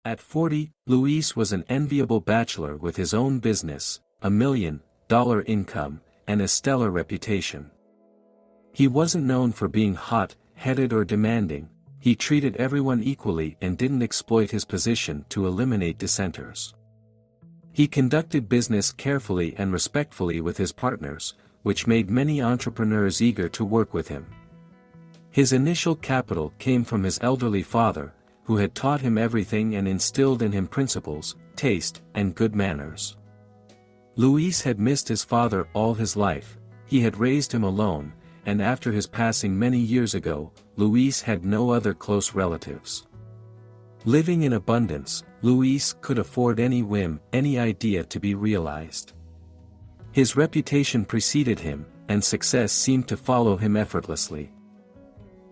At 40, Luis was an enviable bachelor with his own business, $1 million income, and a stellar reputation. He wasn't known for being hot-headed or demanding. He treated everyone equally and didn't exploit his position to eliminate dissenters. He conducted business carefully and respectfully with his partners, which made many entrepreneurs eager to work with him. His initial capital came from his elderly father, who had taught him everything and instilled in him principles, taste, and good manners. Luis had missed his father all his life. He had raised him alone, and after his passing many years ago, Luis had no other close relatives. Living in abundance, Luis could afford any whim, any idea to be realized. His reputation preceded him, and success seemed to follow him effortlessly.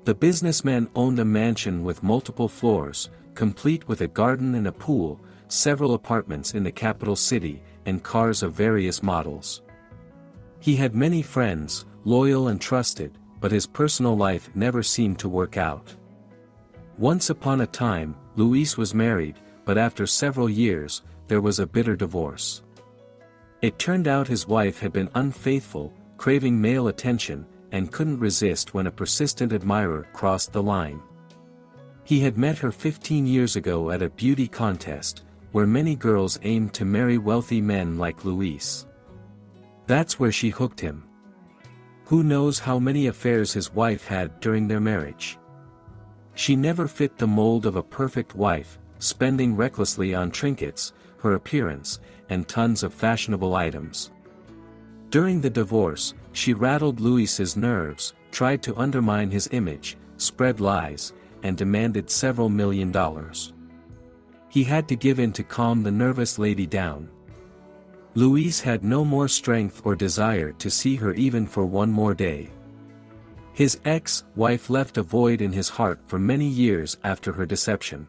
The businessman owned a mansion with multiple floors, complete with a garden and a pool, several apartments in the capital city, and cars of various models. He had many friends, loyal and trusted, but his personal life never seemed to work out. Once upon a time, Luis was married, but after several years, there was a bitter divorce. It turned out his wife had been unfaithful, craving male attention, and couldn't resist when a persistent admirer crossed the line. He had met her 15 years ago at a beauty contest, where many girls aimed to marry wealthy men like Luis. That's where she hooked him. Who knows how many affairs his wife had during their marriage? She never fit the mold of a perfect wife, spending recklessly on trinkets, her appearance, and tons of fashionable items. During the divorce, she rattled Luis's nerves, tried to undermine his image, spread lies, and demanded several $1 million. He had to give in to calm the nervous lady down. Luis had no more strength or desire to see her even for one more day. His ex-wife left a void in his heart for many years after her deception.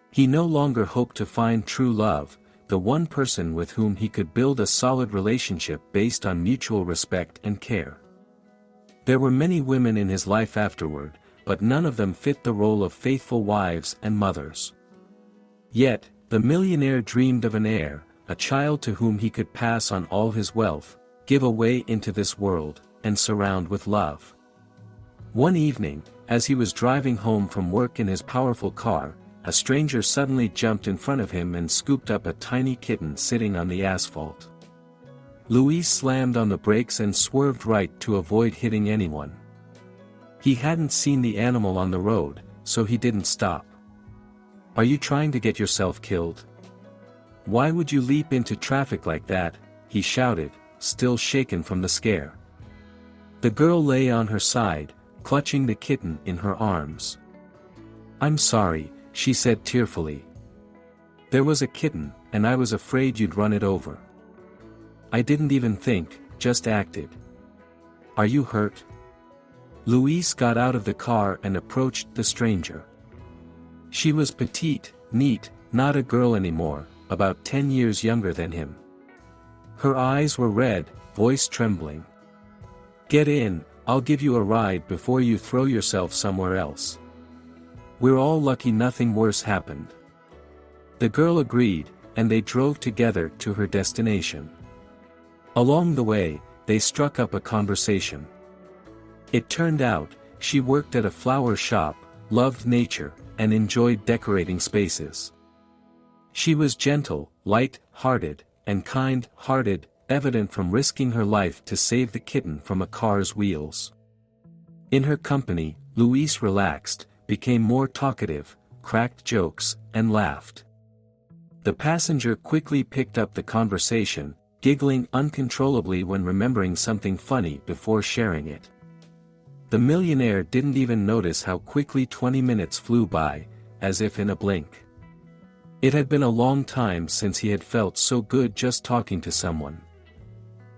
He no longer hoped to find true love, the one person with whom he could build a solid relationship based on mutual respect and care. There were many women in his life afterward, but none of them fit the role of faithful wives and mothers. Yet, the millionaire dreamed of an heir, a child to whom he could pass on all his wealth, give away into this world, and surround with love. One evening, as he was driving home from work in his powerful car, a stranger suddenly jumped in front of him and scooped up a tiny kitten sitting on the asphalt. Luis slammed on the brakes and swerved right to avoid hitting anyone. He hadn't seen the animal on the road, so he didn't stop. "Are you trying to get yourself killed? Why would you leap into traffic like that?" he shouted, still shaken from the scare. The girl lay on her side, clutching the kitten in her arms. "I'm sorry," she said tearfully. "There was a kitten, and I was afraid you'd run it over. I didn't even think, just acted. Are you hurt?" Luis got out of the car and approached the stranger. She was petite, neat, not a girl anymore, about 10 years younger than him. Her eyes were red, voice trembling. "Get in, I'll give you a ride before you throw yourself somewhere else. We're all lucky nothing worse happened." The girl agreed, and they drove together to her destination. Along the way, they struck up a conversation. It turned out, she worked at a flower shop, loved nature, and enjoyed decorating spaces. She was gentle, light-hearted, and kind-hearted, evident from risking her life to save the kitten from a car's wheels. In her company, Luis relaxed, became more talkative, cracked jokes, and laughed. The passenger quickly picked up the conversation, giggling uncontrollably when remembering something funny before sharing it. The millionaire didn't even notice how quickly 20 minutes flew by, as if in a blink. It had been a long time since he had felt so good just talking to someone.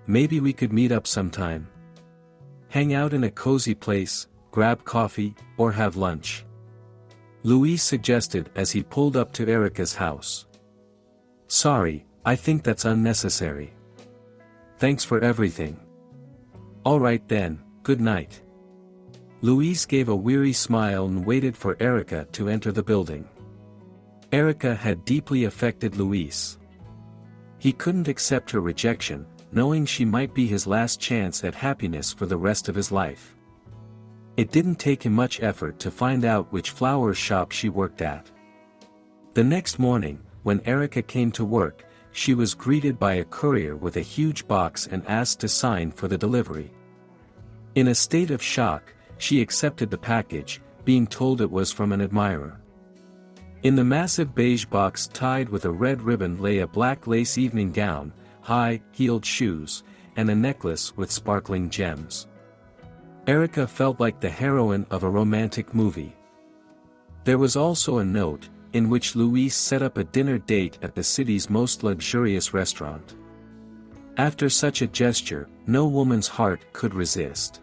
"Maybe we could meet up sometime. Hang out in a cozy place, grab coffee, or have lunch," Luis suggested as he pulled up to Erica's house. "Sorry, I think that's unnecessary. Thanks for everything." "All right then, good night." Luis gave a weary smile and waited for Erica to enter the building. Erica had deeply affected Luis. He couldn't accept her rejection, knowing she might be his last chance at happiness for the rest of his life. It didn't take him much effort to find out which flower shop she worked at. The next morning, when Erica came to work, she was greeted by a courier with a huge box and asked to sign for the delivery. In a state of shock, she accepted the package, being told it was from an admirer. In the massive beige box tied with a red ribbon lay a black lace evening gown, high-heeled shoes, and a necklace with sparkling gems. Erica felt like the heroine of a romantic movie. There was also a note, in which Luis set up a dinner date at the city's most luxurious restaurant. After such a gesture, no woman's heart could resist.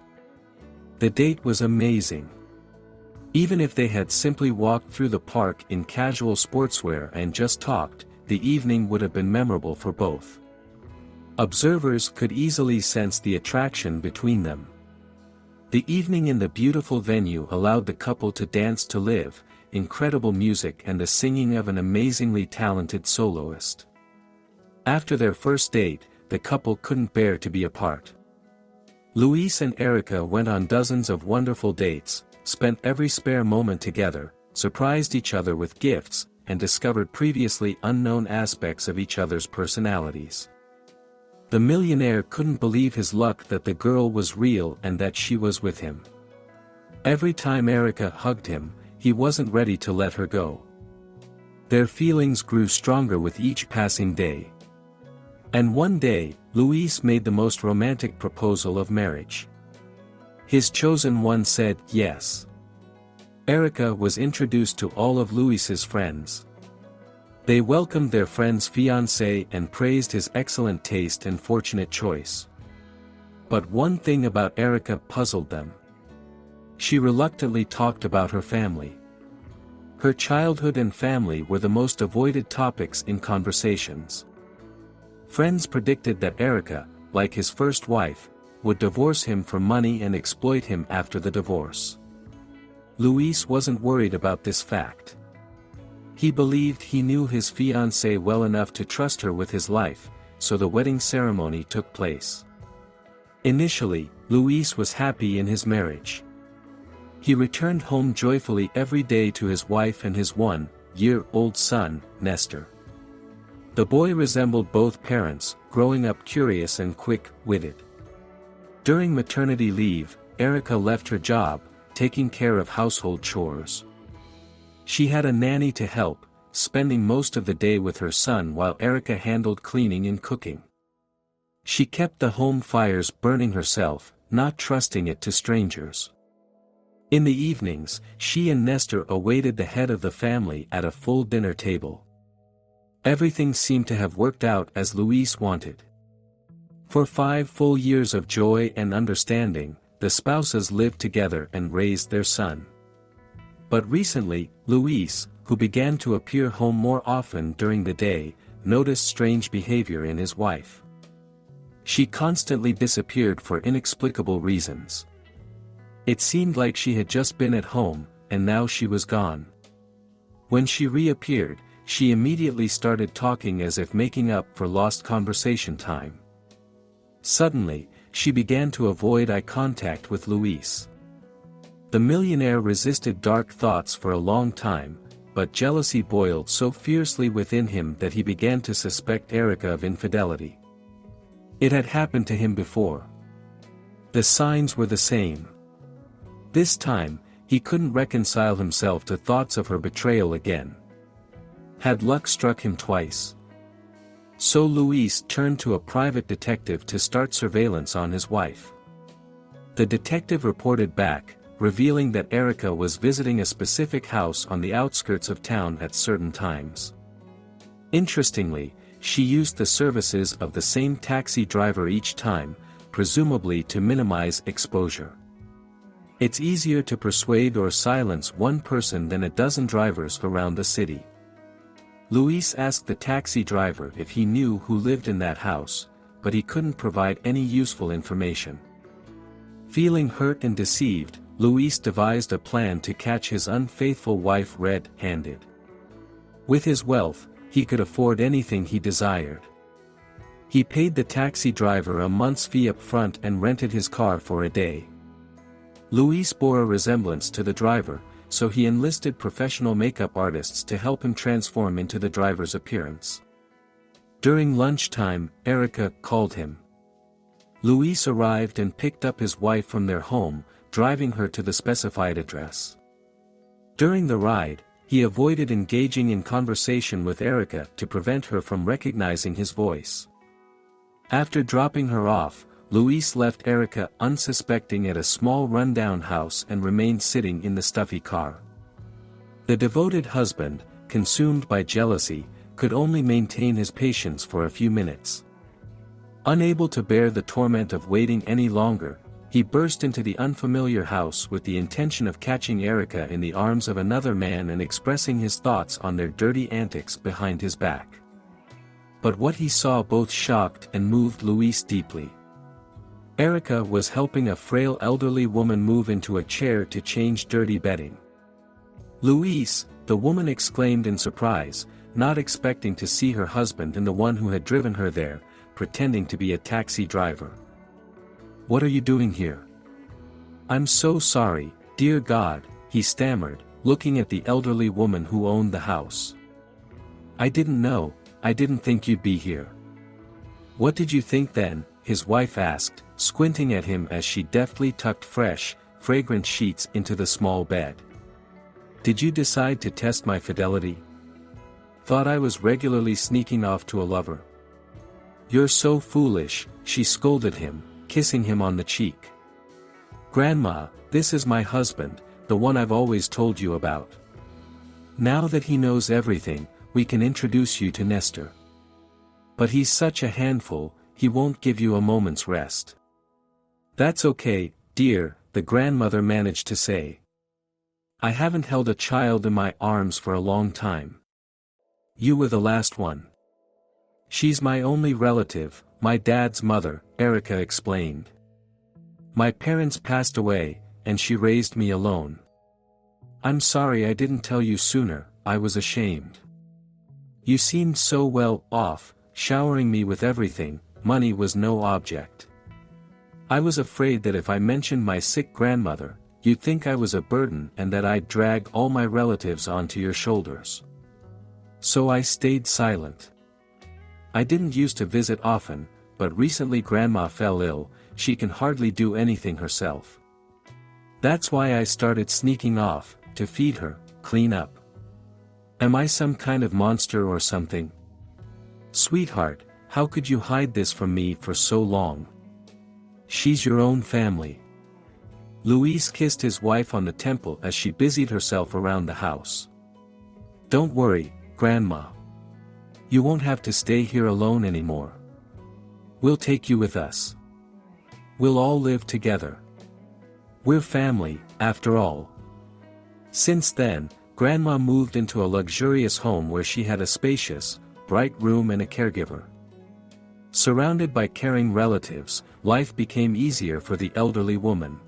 The date was amazing. Even if they had simply walked through the park in casual sportswear and just talked, the evening would have been memorable for both. Observers could easily sense the attraction between them. The evening in the beautiful venue allowed the couple to dance to live, incredible music and the singing of an amazingly talented soloist. After their first date, the couple couldn't bear to be apart. Luis and Erica went on dozens of wonderful dates, spent every spare moment together, surprised each other with gifts, and discovered previously unknown aspects of each other's personalities. The millionaire couldn't believe his luck that the girl was real and that she was with him. Every time Erica hugged him, he wasn't ready to let her go. Their feelings grew stronger with each passing day. And one day, Luis made the most romantic proposal of marriage. His chosen one said yes. Erica was introduced to all of Luis's friends. They welcomed their friend's fiancé and praised his excellent taste and fortunate choice. But one thing about Erica puzzled them. She reluctantly talked about her family. Her childhood and family were the most avoided topics in conversations. Friends predicted that Erica, like his first wife, would divorce him for money and exploit him after the divorce. Luis wasn't worried about this fact. He believed he knew his fiancée well enough to trust her with his life, so the wedding ceremony took place. Initially, Luis was happy in his marriage. He returned home joyfully every day to his wife and his one-year-old son, Nestor. The boy resembled both parents, growing up curious and quick-witted. During maternity leave, Erica left her job, taking care of household chores. She had a nanny to help, spending most of the day with her son while Erica handled cleaning and cooking. She kept the home fires burning herself, not trusting it to strangers. In the evenings, she and Nestor awaited the head of the family at a full dinner table. Everything seemed to have worked out as Luis wanted. For 5 full years of joy and understanding, the spouses lived together and raised their son. But recently, Luis, who began to appear home more often during the day, noticed strange behavior in his wife. She constantly disappeared for inexplicable reasons. It seemed like she had just been at home, and now she was gone. When she reappeared, she immediately started talking as if making up for lost conversation time. Suddenly, she began to avoid eye contact with Luis. The millionaire resisted dark thoughts for a long time, but jealousy boiled so fiercely within him that he began to suspect Erica of infidelity. It had happened to him before. The signs were the same. This time, he couldn't reconcile himself to thoughts of her betrayal again. Had luck struck him twice? So Luis turned to a private detective to start surveillance on his wife. The detective reported back, revealing that Erica was visiting a specific house on the outskirts of town at certain times. Interestingly, she used the services of the same taxi driver each time, presumably to minimize exposure. It's easier to persuade or silence one person than a dozen drivers around the city. Luis asked the taxi driver if he knew who lived in that house, but he couldn't provide any useful information. Feeling hurt and deceived, Luis devised a plan to catch his unfaithful wife red-handed. With his wealth, he could afford anything he desired. He paid the taxi driver a month's fee up front and rented his car for a day. Luis bore a resemblance to the driver, so he enlisted professional makeup artists to help him transform into the driver's appearance. During lunchtime, Erica called him. Luis arrived and picked up his wife from their home, driving her to the specified address. During the ride, he avoided engaging in conversation with Erica to prevent her from recognizing his voice. After dropping her off, Luis left Erica unsuspecting at a small rundown house and remained sitting in the stuffy car. The devoted husband, consumed by jealousy, could only maintain his patience for a few minutes. Unable to bear the torment of waiting any longer, he burst into the unfamiliar house with the intention of catching Erica in the arms of another man and expressing his thoughts on their dirty antics behind his back. But what he saw both shocked and moved Luis deeply. Erica was helping a frail elderly woman move into a chair to change dirty bedding. "Luis," the woman exclaimed in surprise, not expecting to see her husband and the one who had driven her there, pretending to be a taxi driver. "What are you doing here?" "I'm so sorry, dear God," he stammered, looking at the elderly woman who owned the house. "I didn't know, I didn't think you'd be here." "What did you think then?" his wife asked, squinting at him as she deftly tucked fresh, fragrant sheets into the small bed. "Did you decide to test my fidelity? Thought I was regularly sneaking off to a lover?" "You're so foolish," she scolded him, kissing him on the cheek. "Grandma, this is my husband, the one I've always told you about. Now that he knows everything, we can introduce you to Nestor. But he's such a handful, he won't give you a moment's rest." "That's okay, dear," the grandmother managed to say. "I haven't held a child in my arms for a long time. You were the last one." "She's my only relative, my dad's mother," Erica explained. "My parents passed away, and she raised me alone. I'm sorry I didn't tell you sooner, I was ashamed. You seemed so well off, showering me with everything, money was no object. I was afraid that if I mentioned my sick grandmother, you'd think I was a burden and that I'd drag all my relatives onto your shoulders. So I stayed silent. I didn't used to visit often, but recently Grandma fell ill, she can hardly do anything herself. That's why I started sneaking off, to feed her, clean up. Am I some kind of monster or something? Sweetheart, how could you hide this from me for so long? She's your own family." Luis kissed his wife on the temple as she busied herself around the house. "Don't worry, Grandma. You won't have to stay here alone anymore. We'll take you with us. We'll all live together. We're family, after all." Since then, Grandma moved into a luxurious home where she had a spacious, bright room and a caregiver. Surrounded by caring relatives, life became easier for the elderly woman.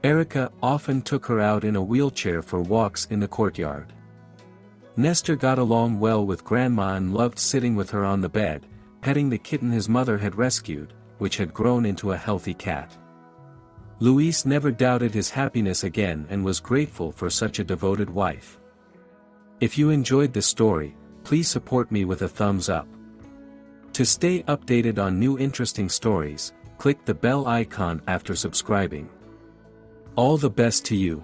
Erica often took her out in a wheelchair for walks in the courtyard. Nestor got along well with Grandma and loved sitting with her on the bed, petting the kitten his mother had rescued, which had grown into a healthy cat. Luis never doubted his happiness again and was grateful for such a devoted wife. If you enjoyed this story, please support me with a thumbs up. To stay updated on new interesting stories, click the bell icon after subscribing. All the best to you.